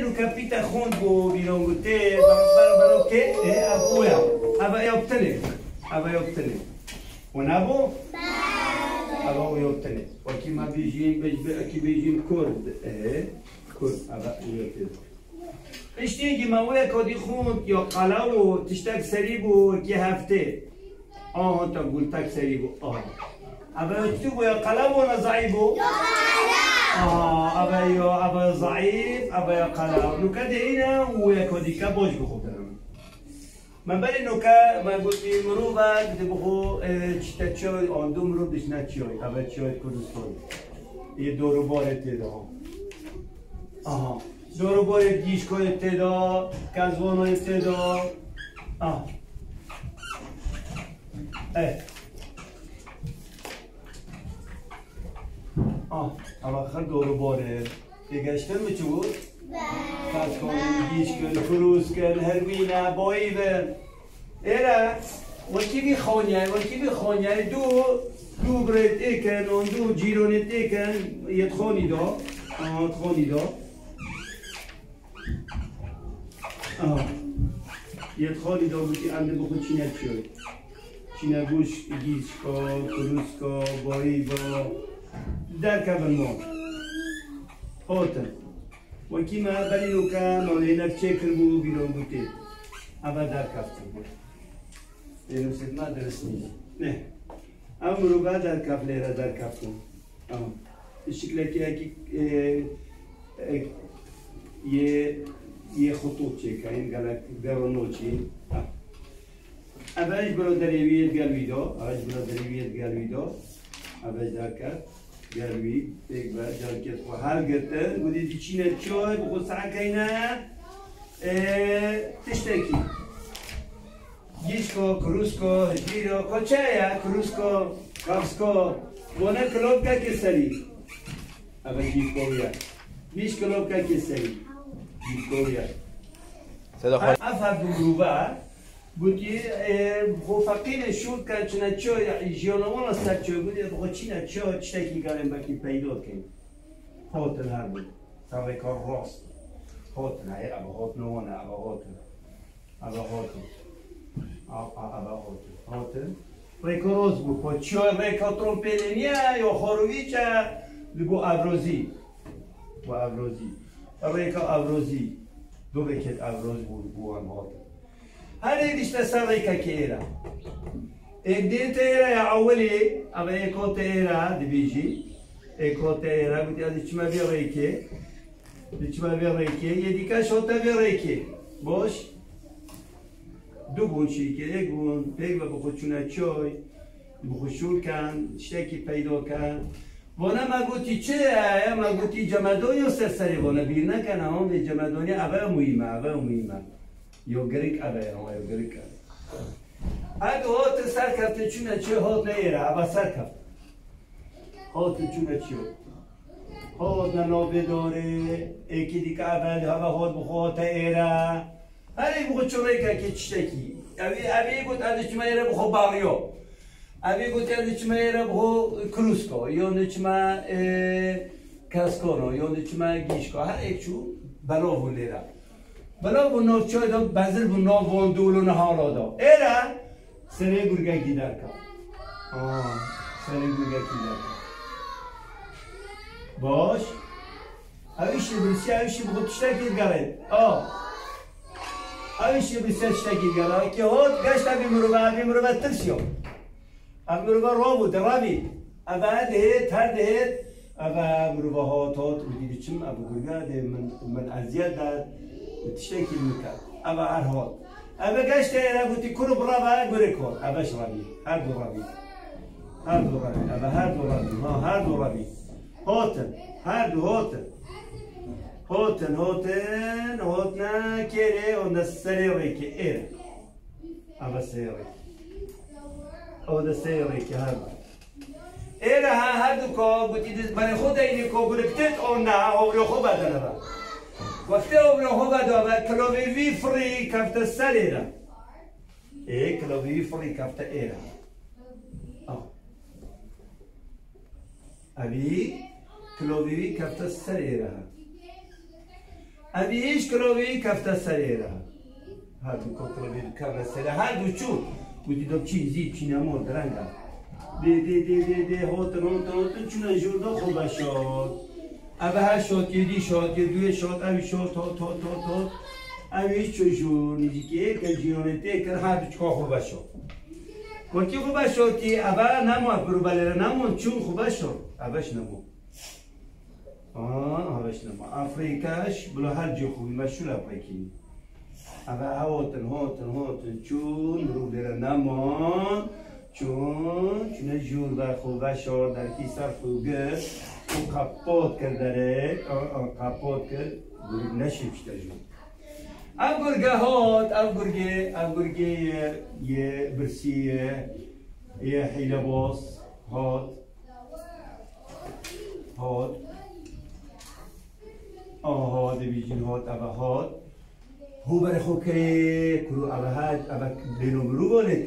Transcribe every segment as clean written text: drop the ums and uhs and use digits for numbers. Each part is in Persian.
لو كابيتا خون بو بيلونغوتي بروكي أبويا أبا يوبتني ونابو أبا يوبتني وكيما بيجين كرد كرد أبا يوبتني اشتيجي ما ويا كودي خون يو قلاو تشتاق سريبو كي هفته أنت قلتك سريبو أبا يكتبوا يا قلاو ولا زعيبو أبا ضعيف أبا يقلع نكده هنا ويكودي كبوج بخو من بالي نكا ما قلت مروبا بخو تشتشوي عندو مروب دشناتشوي أبا تشوي كردستان يدورو بارت تدا دورو بارت گیشکو تدا کزوانو تدا اما خیلی دورو باره دیگشتن می چی بود؟ کس کنی، گیش کن، کروز کن، هروینه، بایی بر ایره وکی بی خانیه دو برد ایکن اون دو جیرونت ایکن یه تخانی دا یه تخانی دا بودی انده بخون چینه چوی چینه گوش گیش کن، کروز کن، بایی با در کبن ما هاتن وكيما بالينو كان مولينا تشكر بو بيلون بوتي أبا دار كافتن لأنه سيد ما درسني نه أمرو بعد دار كاف ليرا دار كافتن الشكل كي يه خطوط شيء كاين قالك قالوا شيء أباش برو دريوية قال ويدو أباش دار كاف گروی یک بار جاکت خو هر گرتن بودی دیچینه چای بخو سعکینه تشتکی گیشکو کروسکو هجیرو کچایا کروسکو کافسکو ونه کلوب که کسری اما گیشکویا بیش کلوب که کسری گیشکویا افهم بروبا بودی بخو فقیر شود که چنه چای جیانوان سر چای بودی بخو چینه چای چتکی گرم بکی پیدا کن هاتن هر بود سوی کار راست هاتن های ابا هاتن وانه هاتن ریکا روز بود با چای ریکا ترومپلینیه یا خارویچه لگو ابرازی ریکا ابرازی دو ریکت ابراز بود بو هم هاتن هذا يدش تسرق كيرا إدين تيرا يا أولي أما يكون تيرا دبيجي يكون تيرا بدي هذا شما بيريكي يديك شوطة بيريكي باش دو بونشي كي يقول بيجوا بخشونا شوي بخشول كان شتى بيدو كان وانا ما قلتي شيء ما قلتي جمادوني وسرسري وانا بيرنا كان هم بجمادوني أبا مهمة يو غريك أبا يو غريك هذا هو تسركب تشونا شو هو نيرا أبا سركب هو تشونا شو هو نلوبي دوري أكيد كأبا هذا هو بخو تيرا هذا بخو شريكة كتشتكي أبي قلت هذا شو ما يرى بخو باريو أبي قلت هذا شو ما يرى بخو كروسكو يوم شما كاسكونو يوم شما جيشكو هذا شو بلوه ليرا بلا بنو چای دو بازل بنو وندولو نهالا دو ایرا سری گرگه گیدر که سری گرگه گیدر که باش اویشی برسی اویشی بخود تشتاکی گرد اویشی برسی تشتاکی گرد که هود گشت بی مروبه ترسیو اب مروبه رو بود رابی اب دهید هر دهید اب مروبه ها تات بودی چم اب گرگه من ازیاد داد تشتكي المكان أبا عرهود أبا قاشت أنا قلت كل برابا قريكور أبا شربي هادو ربي أبا هادو ربي هوتن كيري ونسريريكي إيرا أبا سيريكي أو سيريكي هذا إيرا هادو كو قلت بني خود إني كو قلت أونا أو يخو بدنا وقتی اون بدو کلاوی فری کفت سریرا کلاوی فری کفت ایرا ابی کلاوی کفت سریرا ابي ايش كروي كفت السريرة هادو كروي كفت السريرة هادو شو ودي دوب چی زید چی نمور درنگا دی هوتن چون جوردو خوب شد اوه ها شد یدی شد یدوی شد اوی شد تو اوی چجور نیزی که یک جیرونته کر هادو چکا خوب شد وقتی خوب شد که اوه نمو برو بلره نمون چون خوب شد اوهش نمو اوهش نمو افریکاش بلو هر جو خوبی مشهور افریکی اوه هوتن چون رو بره نمون چون جور بر خوب شد در کی سر خوگه او کپوت کرده کپوت کرد گریب نشیفشته جون او گرگه یه برسیه یه حیله باز هات بیجین هات هو برای خود که کرو اوه بینو مرو بانه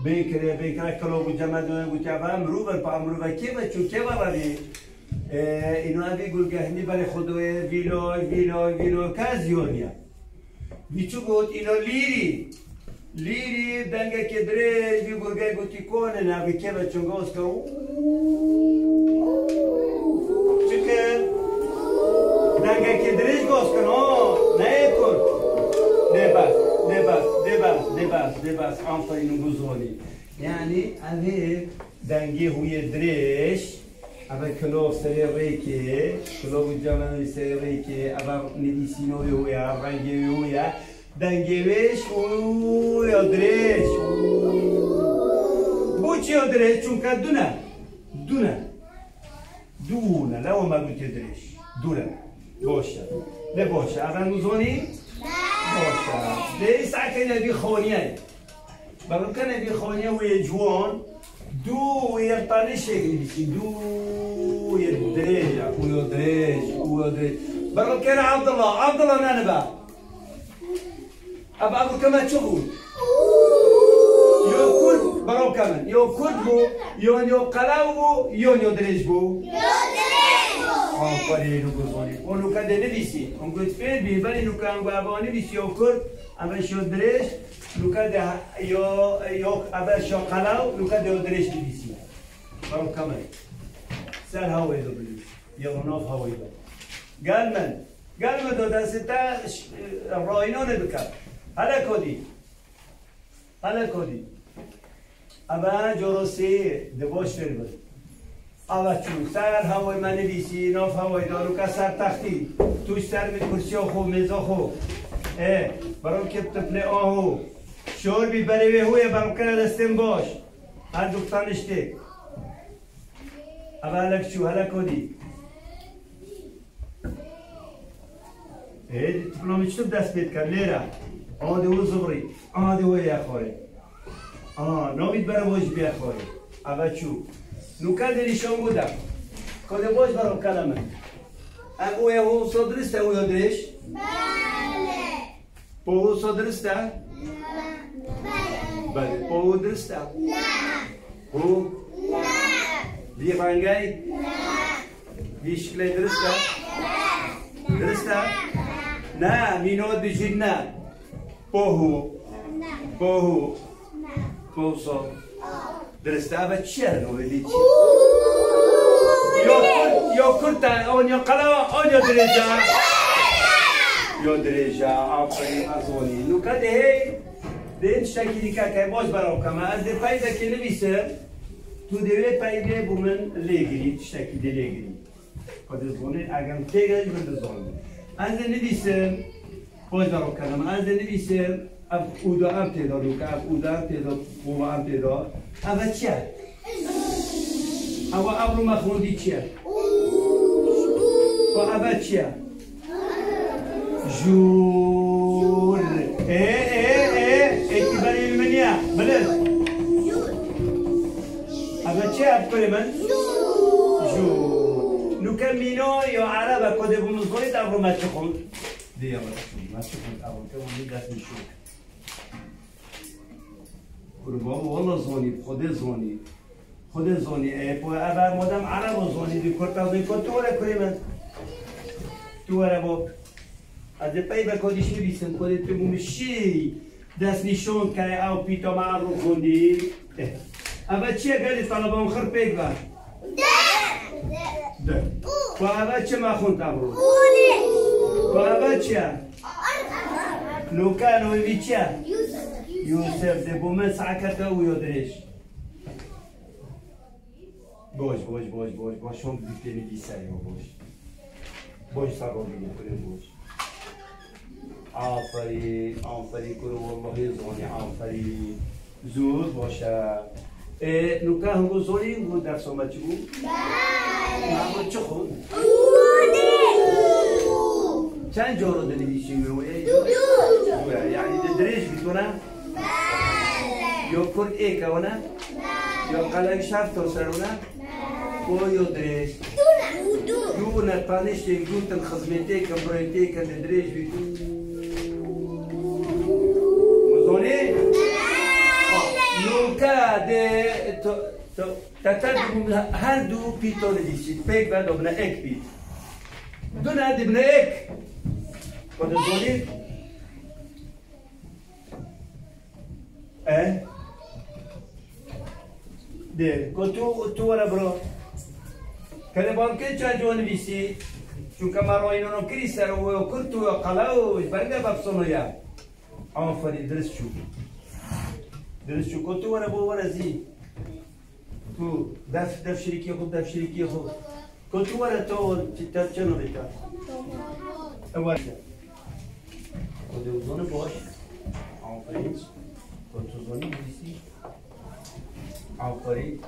بینکره کلو بود جمع دونه بود که اوه مرو بر مرو که بچون که برای اینو اوی گلگهنی برای خودوی ویلو که زیونیه بیچو بود اینو لیری دنگه که دره بی گلگه گوتی کنه نه که بچون گوز که چکر دنگه که درش گوز کن نه کن لباس آفرین گذاری یعنی اوه دنگی هوی درش اوه کلوف سری ریکه کلوف جامعه سری ریکه اوه ندیسینوی هویا رنگی هویا دنگی ویش هویا درش بوچی ها درش چون که دونه لو ما گوتی درش دونه باشه اوه گذاری باشه ده ساعت نبی خونیه برای که نبی خونیه و یه جوان دو یه تانی شکلی بیسی دو یه درش برای که عبدالله ننبه ابو كمان شغل يو كل برو كمان يو كل بو يو قلاو بو يو دريج بو آفرین گذاری اونو که نویسی اون گفت فعل بی ولی نو که انگو نویسی او کرد اما شد درش نو که یا اول شو قلاو نو که درش نویسی برو کامل سر هوای دو بلیش یا ناف هوای دو قال من دو دستا راینانه بکر حالا کدی اما جروسی دباش فعل بود اول چون سر هوای من نویسی ناف هوای دارو که سر تختی توش سر می کرسی خو میزا خو برام که تپله آهو شور بی بری هوی برام که دستم باش هر دکتانشته اول لک چو هلا کدی تپلا میچتب دست بید کر لیره آده و زبری آده و یخوری نامید برای باش بیخوری اول چو نوکا دریشان بودم کده باش برام کلمه او یه هو صدرسته او یادرش؟ بله او صدرسته؟ بله او درسته؟ نه او؟ نه بی رنگی؟ نه بی شکلی درسته؟ نه درسته؟ نه مینود بجید نه بوهو صد درسته اول چیه نویدی چی؟ یا کرتا آن یا قلعه آن یا درجه آفرین از اونی نوکه ده شکلی که باش برام کمه از ده پیدا که نویسه تو دوی پیدا بومن لگری شکلی لگری قد زونی اگر تیگه برد زونی از ده نویسه باش برام کمه از ده نویسه اودا هم تیدا نوکه اودا هم تیدا بوما هم تیدا اول چیه؟ اول ابرو مخوندی چیه؟ و اول چیه؟ جور ایتی برای منیه بلد اول چیه ابکاری من؟ جور نوکه مینو یا عربه کده بمزگونید ابرو مچه خوند دیگه مچه خوند ابرو که اونی دست میشون بابا والله زونی خود زونی اول مادم عرب زونی دی کرتا زونی کن تو وره کنی من تو وره باب از پای با کدیش نویسم کدت بگم شی دست نشون که او پیتا معروف خوندی اما چیه گلی طلبان خر پیگ با ده و اما چه ما خوند امرو و اما چیه نوکا نوی چیه یوسف ده بومن سعکت او یادرش باش هم بیتی نویسری باش سر رو بگیم باش آفرین کنو والله زونی آفرین زود باشه نوکا هم زونی بود درس آمد چی بود؟ بله چه خود؟ چند جا رو دنویسیم رو؟ دو یعنی دریج بیتونه؟ یا کرد ایکه ونه؟ یا قلعه شفت و سرونه؟ او یا دریج دو نتپانش یک دو تن خزمتی که برایتی که دریج بیتونه نوکا ده تتدبون هر دو پیتو نویسید پیک و دوبنه ایک پیت دو نه دبنه ایک کده زونید ده که تو ورا برو کده بانکه چه جو نویسی چون که ما روی نونو کری سر و کرتو و قلاو برگه بفصنو یا آفرین درست شو که تو ورا بو ورا زی تو دف شریکی خود که تو ورا تو چنو بیتا اول کده اوزانه باش آفرین که تو زانی بیسی آفرین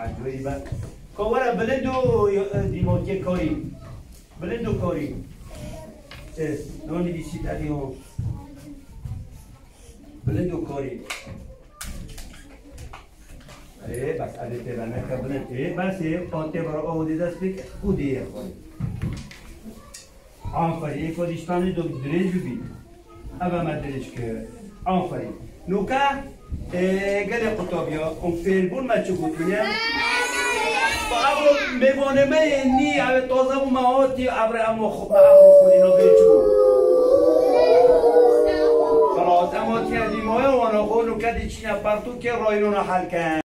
عجایبه که ورا بلندو دیموتی کاری نونی بیسید علی هم بلندو کاری بس علی تبانه که بلند بس آنته برای آودی دست بک خودیه خواهی آفرین یک وزیشتانی دو درنج ببین اما ما درنج که آفرین نوکا گل قطابیا اون فیلبون ما چه بود بینیم ابرو میبونه نی اوه تازه و مهاتی ابرو خونی نو بیچو خلاص اما تیه دیمایه وانا خونو کدی چینه پرتو که رایلونا حل کن